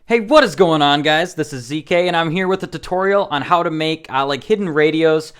Hey, what is going on, guys? This is ZK, and I'm here with a tutorial on how to make like hidden radios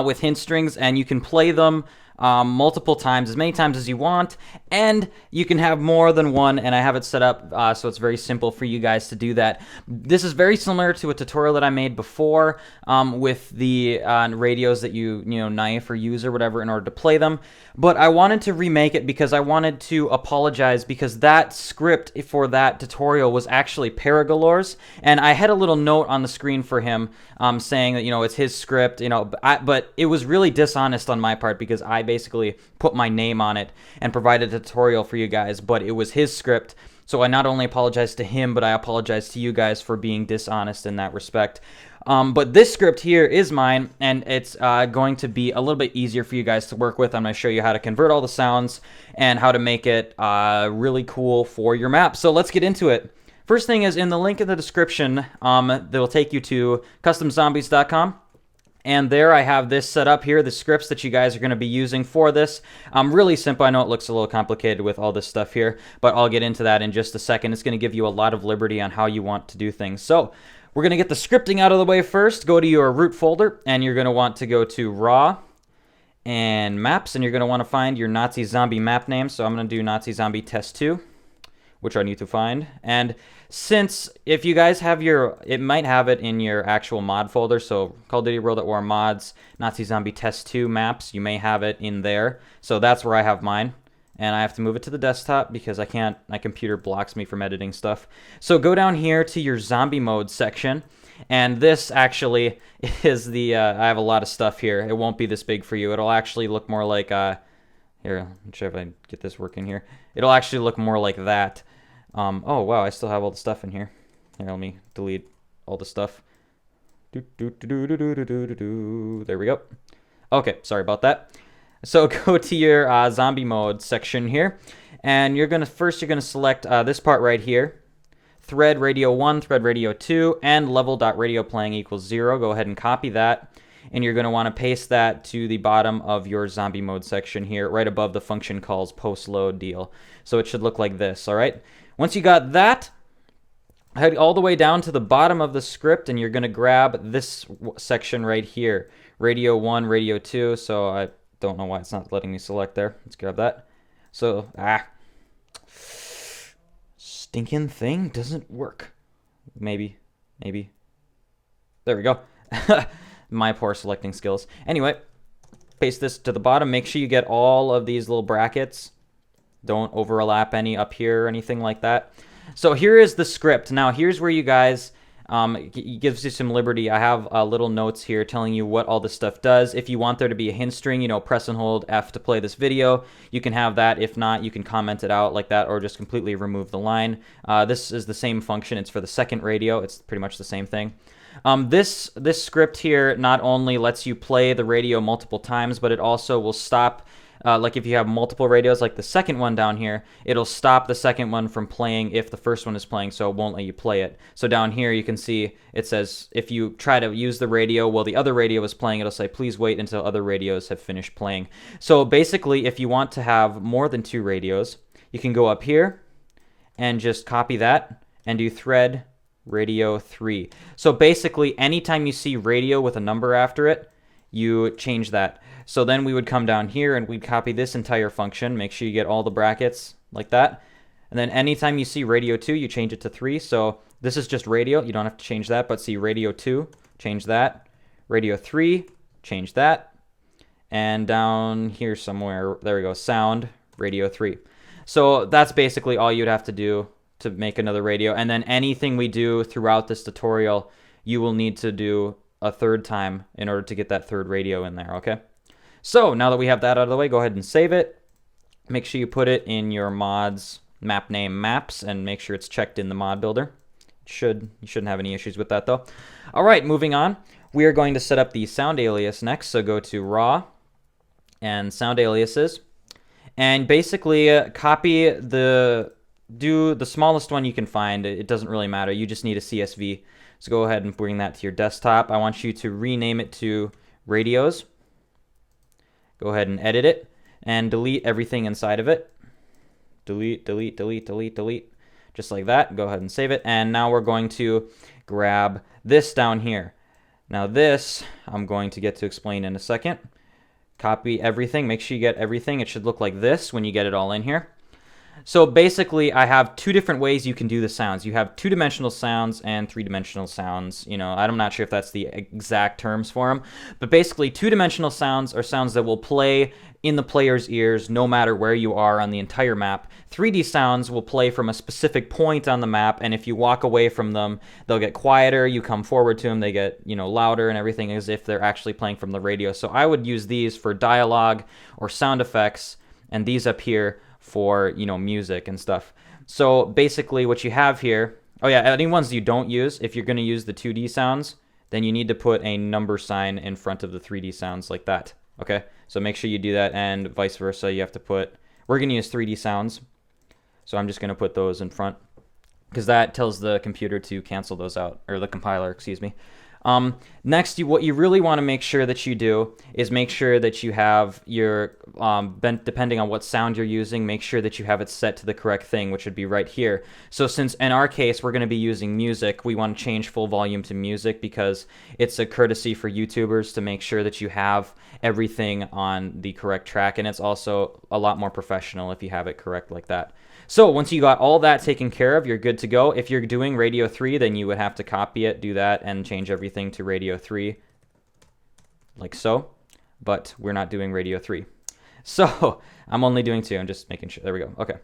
with hint strings, and you can play them multiple times, as many times as you want, and you can have more than one, and I have it set up so it's very simple for you guys to do that. This is very similar to a tutorial that I made before with the radios that you knife or use or whatever in order to play them, but I wanted to remake it because I wanted to apologize because that script for that tutorial was actually Paragalor's, and I had a little note on the screen for him saying that it's his script, but it was really dishonest on my part because I basically put my name on it and provided a tutorial for you guys, but it was his script. So I not only apologize to him, but I apologize to you guys for being dishonest in that respect. But this script here is mine, and it's going to be a little bit easier for you guys to work with. I'm going to show you how to convert all the sounds and how to make it really cool for your map. So let's get into it. First thing is, in the link in the description, that will take you to customzombies.com. And there I have this set up here, the scripts that you guys are going to be using for this. Really simple. I know it looks a little complicated with all this stuff here, but I'll get into that in just a second. It's going to give you a lot of liberty on how you want to do things. So we're going to get the scripting out of the way first. Go to your root folder, and you're going to want to go to raw and maps, and you're going to want to find your Nazi zombie map name. So I'm going to do Nazi zombie test 2. Which I need to find. And since if you guys have it might have it in your actual mod folder, so Call of Duty World at War mods, Nazi Zombie Test 2 maps, you may have it in there. So that's where I have mine. And I have to move it to the desktop because my computer blocks me from editing stuff. So go down here to your zombie mode section. And this actually is I have a lot of stuff here. It won't be this big for you. It'll actually look more like, here, let me see if I can get this working here. It'll actually look more like that. Oh wow, I still have all the stuff in here. Here, let me delete all the stuff. There we go. Okay, sorry about that. So go to your zombie mode section here, and you're gonna select this part right here. Thread radio 1, thread radio 2, and level.radio playing equals 0. Go ahead and copy that. And you're going to want to paste that to the bottom of your zombie mode section here, right above the function calls post load deal. So it should look like this, all right? Once you got that, head all the way down to the bottom of the script, and you're going to grab this section right here, radio 1, radio 2. So I don't know why it's not letting me select there. Let's grab that. So, stinking thing doesn't work. Maybe. There we go. My poor selecting skills. Anyway, paste this to the bottom. Make sure you get all of these little brackets. Don't overlap any up here or anything like that. So here is the script. Now here's where you guys, it gives you some liberty. I have little notes here telling you what all this stuff does. If you want there to be a hint string, press and hold F to play this video. You can have that. If not, you can comment it out like that or just completely remove the line. This is the same function. It's for the second radio. It's pretty much the same thing. This script here not only lets you play the radio multiple times, but it also will stop, like if you have multiple radios, like the second one down here, it'll stop the second one from playing if the first one is playing, so it won't let you play it. So down here you can see it says if you try to use the radio while the other radio is playing, it'll say please wait until other radios have finished playing. So basically, if you want to have more than 2 radios, you can go up here and just copy that and do thread radio 3. So basically, anytime you see radio with a number after it, you change that. So then we would come down here and we'd copy this entire function. Make sure you get all the brackets like that. And then anytime you see radio 2, you change it to 3. So this is just radio. You don't have to change that, but see radio 2, change that. Radio 3, change that. And down here somewhere, there we go, sound, radio 3. So that's basically all you'd have to do to make another radio. And then anything we do throughout this tutorial, you will need to do a third time in order to get that third radio in there, okay? So now that we have that out of the way, go ahead and save it. Make sure you put it in your mod's map name maps and make sure it's checked in the mod builder. You shouldn't have any issues with that though. All right, moving on. We are going to set up the sound alias next. So go to raw and sound aliases. And basically do the smallest one you can find. It doesn't really matter. You just need a CSV. So go ahead and bring that to your desktop. I want you to rename it to radios. Go ahead and edit it and delete everything inside of it. Delete, delete, delete, delete, delete. just like that. Go ahead and save it. And now we're going to grab this down here. Now this, I'm going to get to explain in a second. Copy everything. Make sure you get everything. It should look like this when you get it all in here. So basically, I have two different ways you can do the sounds. You have two-dimensional sounds and three-dimensional sounds. You know, I'm not sure if that's the exact terms for them. But basically, two-dimensional sounds are sounds that will play in the player's ears no matter where you are on the entire map. 3D sounds will play from a specific point on the map, and if you walk away from them, they'll get quieter. You come forward to them, they get, you know, louder and everything as if they're actually playing from the radio. So I would use these for dialogue or sound effects, and these up here for, you know, music and stuff. So basically what you have here, oh yeah, any ones you don't use, if you're going to use the 2D sounds, then you need to put a number sign in front of the 3D sounds like that. Okay, so make sure you do that, and vice versa. You have to put, we're going to use 3D sounds, so I'm just going to put those in front because that tells the computer to cancel those out, or the compiler, excuse me. Next, what you really want to make sure that you do is make sure that you have your, depending on what sound you're using, make sure that you have it set to the correct thing, which would be right here. So since in our case we're going to be using music, we want to change full volume to music because it's a courtesy for YouTubers to make sure that you have everything on the correct track, and it's also a lot more professional if you have it correct like that. So once you got all that taken care of, you're good to go. If you're doing Radio 3, then you would have to copy it, do that, and change everything to Radio 3, like so. But we're not doing Radio 3. So I'm only doing 2. I'm just making sure. There we go. Okay.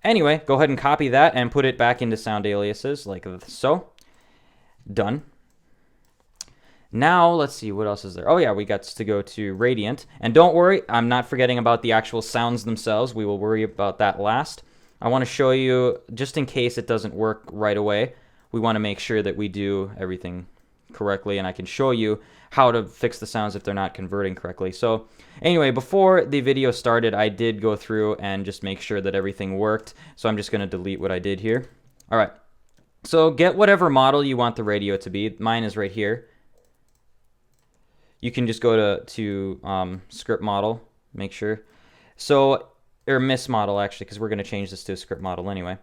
Anyway, go ahead and copy that and put it back into sound aliases, like so. Done. Now, let's see, what else is there? Oh yeah, we got to go to Radiant. And don't worry, I'm not forgetting about the actual sounds themselves. We will worry about that last. I want to show you, just in case it doesn't work right away, we want to make sure that we do everything correctly, and I can show you how to fix the sounds if they're not converting correctly. So anyway, before the video started, I did go through and just make sure that everything worked. So I'm just going to delete what I did here. All right. So get whatever model you want the radio to be. Mine is right here. You can just go to script model, make sure. So, or MISC model actually, because we're going to change this to a script model anyway.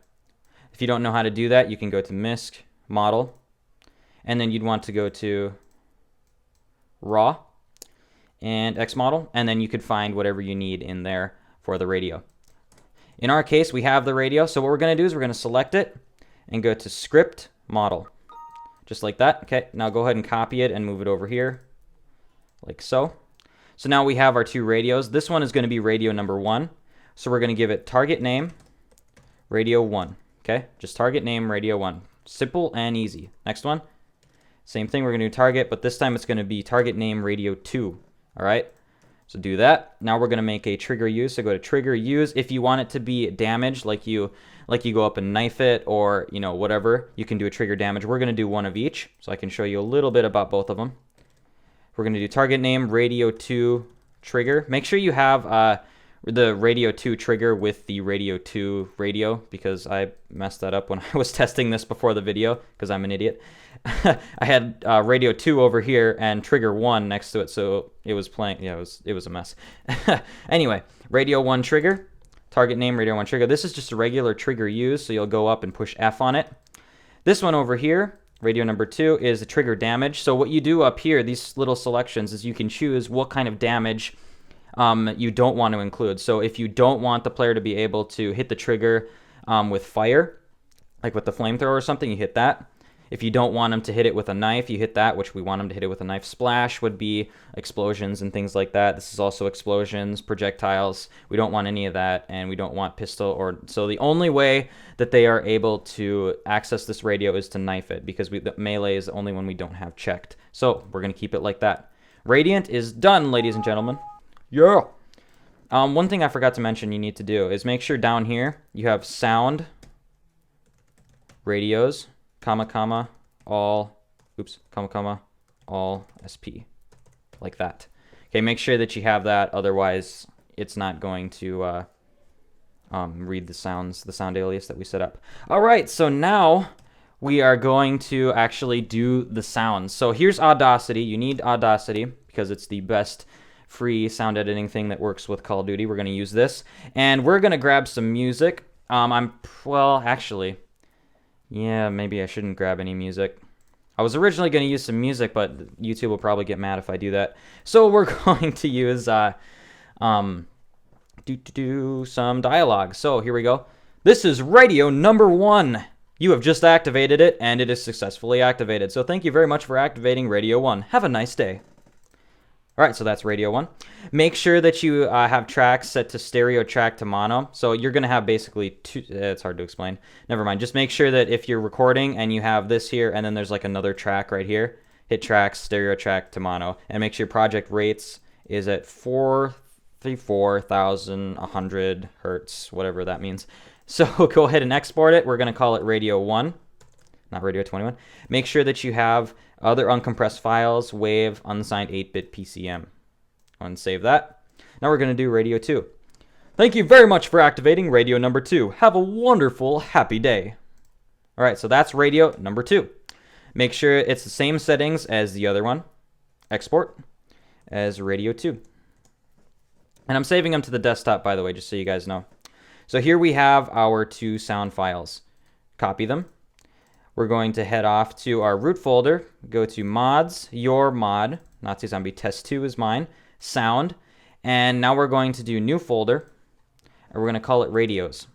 If you don't know how to do that, you can go to MISC model, and then you'd want to go to raw and X model, and then you could find whatever you need in there for the radio. In our case, we have the radio, so what we're going to do is we're going to select it and go to script model, just like that. Okay, now go ahead and copy it and move it over here, like so. So now we have our 2 radios. This one is going to be radio number 1. So we're going to give it target name, radio 1. Okay, just target name, radio 1. Simple and easy. Next one. Same thing, we're going to do target, but this time it's going to be target name, radio 2. All right, so do that. Now we're going to make a trigger use. So go to trigger use. If you want it to be damaged, like you go up and knife it, or you know, whatever, you can do a trigger damage. We're going to do one of each, so I can show you a little bit about both of them. We're going to do target name, radio 2 trigger. Make sure you have the radio 2 trigger with the radio 2 radio, because I messed that up when I was testing this before the video, because I'm an idiot. I had radio 2 over here and trigger 1 next to it, so it was playing. Yeah, it was a mess. Anyway, radio 1 trigger, target name, radio 1 trigger. This is just a regular trigger use, so you'll go up and push F on it. This one over here, radio number 2, is a trigger damage. So what you do up here, these little selections, is you can choose what kind of damage you don't want to include. So if you don't want the player to be able to hit the trigger with fire, like with the flamethrower or something, you hit that. If you don't want them to hit it with a knife, you hit that, which we want them to hit it with a knife. Splash would be explosions and things like that. This is also explosions, projectiles. We don't want any of that, and we don't want pistol. Or so the only way that they are able to access this radio is to knife it, because the melee is the only one we don't have checked. So we're going to keep it like that. Radiant is done, ladies and gentlemen. Yeah. One thing I forgot to mention you need to do is make sure down here you have sound, radios, comma, all, all SP, like that. Okay, make sure that you have that, otherwise it's not going to read the sound alias that we set up. All right, so now we are going to actually do the sounds. So here's Audacity. You need Audacity because it's the best free sound editing thing that works with Call of Duty. We're going to use this, and we're going to grab some music. Well, actually, yeah, maybe I shouldn't grab any music. I was originally going to use some music, but YouTube will probably get mad if I do that. So we're going to use um, some dialogue. So here we go. This is radio number 1. You have just activated it, and it is successfully activated. So thank you very much for activating radio 1. Have a nice day. All right, so that's radio 1. Make sure that you have tracks set to stereo, track to mono. So you're going to have basically two. It's hard to explain. Never mind. Just make sure that if you're recording and you have this here, and then there's like another track right here, hit tracks, stereo, track to mono, and make sure your project rates is at 434,100 hertz, whatever that means. So go ahead and export it. We're going to call it radio 1, not radio 21. Make sure that you have other uncompressed files, WAV, unsigned 8-bit PCM. And save that. Now we're going to do radio 2. Thank you very much for activating radio number 2. Have a wonderful, happy day. All right, so that's radio number 2. Make sure it's the same settings as the other one. Export as radio 2. And I'm saving them to the desktop, by the way, just so you guys know. So here we have our 2 sound files. Copy them. We're going to head off to our root folder, go to mods, your mod, Nazi Zombie Test 2 is mine, sound, and now we're going to do new folder, and we're going to call it radios.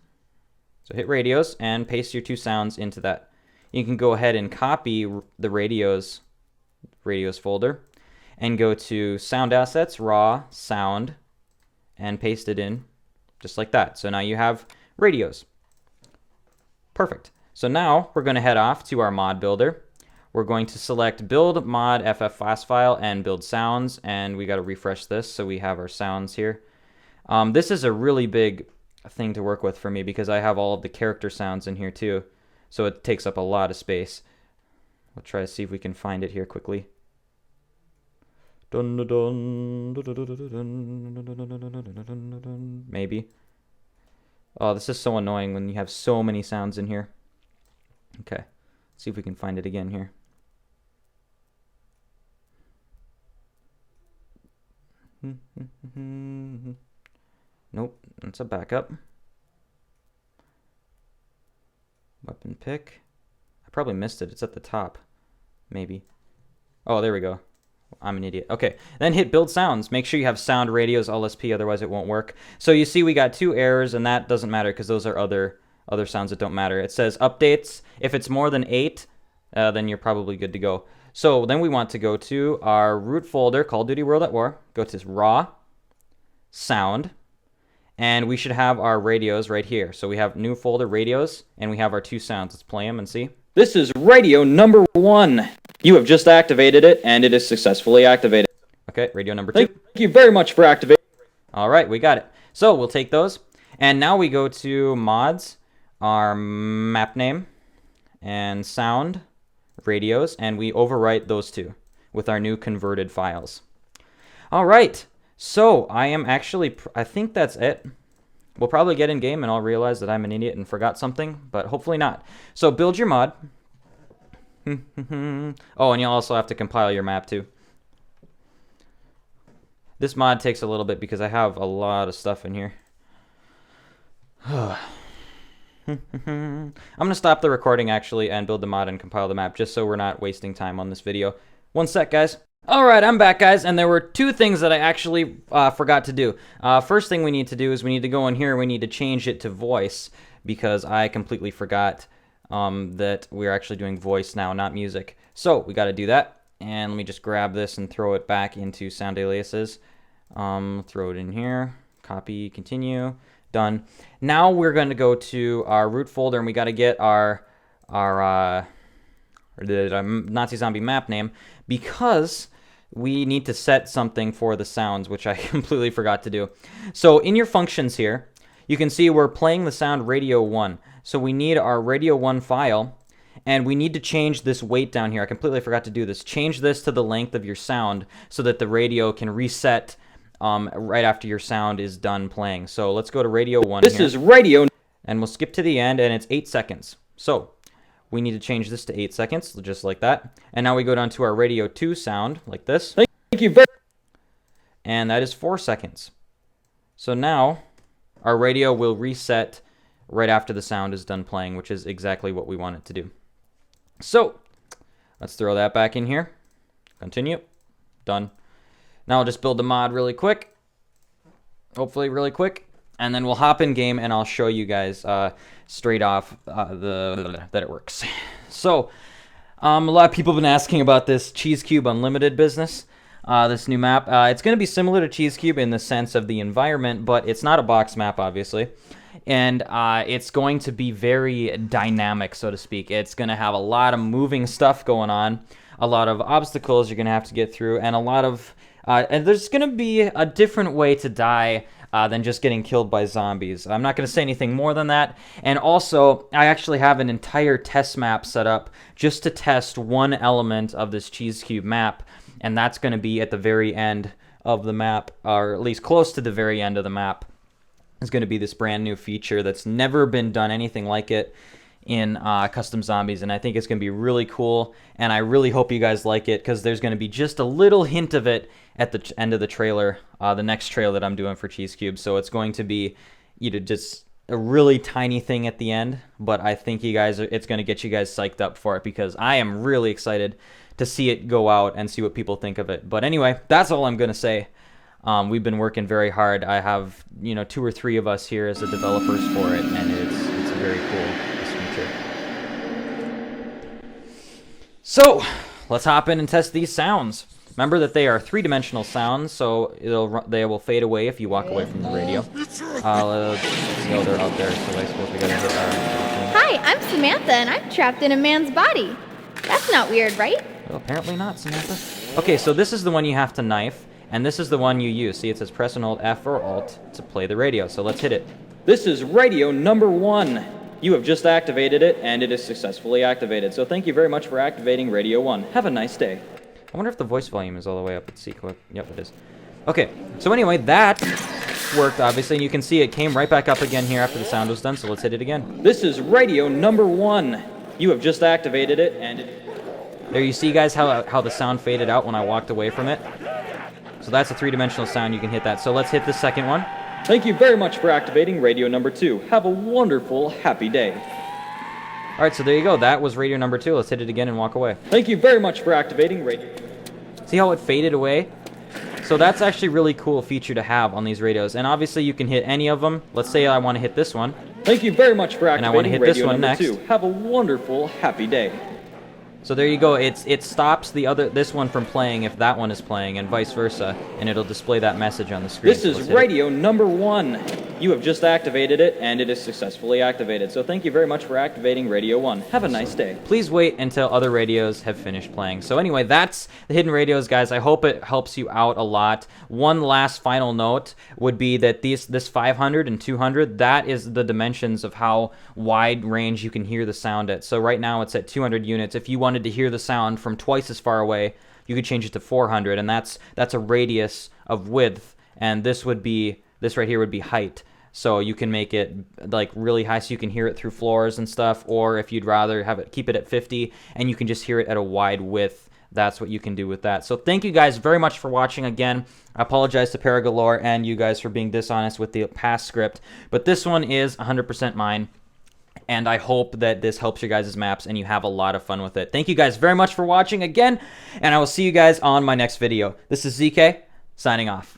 So hit radios and paste your 2 sounds into that. You can go ahead and copy the radios folder and go to sound assets, raw, sound, and paste it in just like that. So now you have radios. Perfect. So now we're going to head off to our mod builder. We're going to select build mod ff fast file and build sounds, and we got to refresh this so we have our sounds here. This is a really big thing to work with for me because I have all of the character sounds in here too, so it takes up a lot of space. We'll try to see if we can find it here quickly. Maybe. Oh, this is so annoying when you have so many sounds in here. Okay, let's see if we can find it again here. Nope, that's a backup. Weapon pick. I probably missed it. It's at the top. Maybe. Oh, there we go. I'm an idiot. Okay, then hit build sounds. Make sure you have sound radios LSP, otherwise it won't work. So you see we got 2 errors, and that doesn't matter because those are other sounds that don't matter. It says updates. If it's more than 8, then you're probably good to go. So then we want to go to our root folder, Call of Duty World at War. Go to raw, sound, and we should have our radios right here. So we have new folder, radios, and we have our 2 sounds. Let's play them and see. This is radio number 1. You have just activated it, and it is successfully activated. Okay, radio number 2. Thank you very much for activating. All right, we got it. So we'll take those, and now we go to mods, our map name, and sound, radios, and we overwrite those 2 with our new converted files. All right, so I think that's it. We'll probably get in game and I'll realize that I'm an idiot and forgot something, but hopefully not. So build your mod. Oh, and you'll also have to compile your map too. This mod takes a little bit because I have a lot of stuff in here. I'm going to stop the recording actually and build the mod and compile the map just so we're not wasting time on this video. One sec, guys. Alright, I'm back, guys, and there were 2 things that I actually forgot to do. First thing we need to do is we need to go in here and we need to change it to voice because I completely forgot that we're actually doing voice now, not music. So we got to do that, and let me just grab this and throw it back into sound aliases. Throw it in here, copy, continue. Done. Now we're going to go to our root folder, and we got to get our Nazi Zombie map name because we need to set something for the sounds, which I completely forgot to do. So in your functions here, you can see we're playing the sound radio 1. So we need our radio 1 file, and we need to change this weight down here. I completely forgot to do this. Change this to the length of your sound so that the radio can reset right after your sound is done playing. So let's go to radio 1 This here. is radio. And we'll skip to the end, and it's 8 seconds. So we need to change this to 8 seconds, just like that. And now we go down to our radio 2 sound, like this. Thank you very And that is 4 seconds. So now our radio will reset right after the sound is done playing, which is exactly what we want it to do. So let's throw that back in here. Continue. Done. Now I'll just build the mod really quick. Hopefully really quick. And then we'll hop in game and I'll show you guys straight off that it works. So a lot of people have been asking about this Cheese Cube Unlimited business. This new map. It's going to be similar to Cheese Cube in the sense of the environment, but it's not a box map, obviously. And it's going to be very dynamic, so to speak. It's going to have a lot of moving stuff going on, a lot of obstacles you're going to have to get through, and a lot of... and there's going to be a different way to die than just getting killed by zombies. I'm not going to say anything more than that. And also, I actually have an entire test map set up just to test one element of this Cheese Cube map, and that's going to be at the very end of the map, or at least close to the very end of the map. Is going to be this brand new feature that's never been done anything like it in Custom Zombies, and I think it's going to be really cool, and I really hope you guys like it, because there's going to be just a little hint of it at the end of the trailer, the next trailer that I'm doing for Cheese Cube. So it's going to be just a really tiny thing at the end, but I think it's going to get you guys psyched up for it, because I am really excited to see it go out and see what people think of it. But anyway, that's all I'm going to say. We've been working very hard. I have 2 or 3 of us here as the developers for it, and it's very cool, this feature. So let's hop in and test these sounds. Remember that they are 3-dimensional sounds, so they will fade away if you walk away from the radio. Let's see, oh, they're out there, so I suppose we gotta hit our... Hi, I'm Samantha, and I'm trapped in a man's body. That's not weird, right? Well, apparently not, Samantha. Okay, so this is the one you have to knife, and this is the one you use. See, it says press and hold F or Alt to play the radio, so let's hit it. This is radio number 1. You have just activated it, and it is successfully activated. So thank you very much for activating Radio 1. Have a nice day. I wonder if the voice volume is all the way up. Let's see. Yep, it is. Okay, so anyway, that worked, obviously, and you can see it came right back up again here after the sound was done, so let's hit it again. This is radio number 1. You have just activated it, and there you see, guys, how the sound faded out when I walked away from it. So that's a 3-dimensional sound. You can hit that. So let's hit the second one. Thank you very much for activating radio number 2. Have a wonderful, happy day. All right, so there you go. That was radio number 2. Let's hit it again and walk away. Thank you very much for activating radio. See how it faded away? So that's actually a really cool feature to have on these radios. And obviously you can hit any of them. Let's say I want to hit this one. Thank you very much for activating radio number 2. And I want to hit this one next. Have a wonderful, happy day. So there you go. It stops this one from playing if that one is playing, and vice versa, and it'll display that message on the screen. This is radio number 1. You have just activated it, and it is successfully activated. So thank you very much for activating Radio 1. Have a nice day. Please wait until other radios have finished playing. So anyway, that's the hidden radios, guys. I hope it helps you out a lot. One last final note would be that this 500 and 200, that is the dimensions of how wide range you can hear the sound at. So right now it's at 200 units. If you wanted to hear the sound from twice as far away, you could change it to 400, and that's a radius of width, and this right here would be height. So you can make it like really high so you can hear it through floors and stuff, or if you'd rather keep it at 50 and you can just hear it at a wide width, that's what you can do with that. So thank you guys very much for watching again. I apologize to Paragalore and you guys for being dishonest with the past script, but this one is 100% mine. And I hope that this helps your guys' maps and you have a lot of fun with it. Thank you guys very much for watching again, and I will see you guys on my next video. This is ZK, signing off.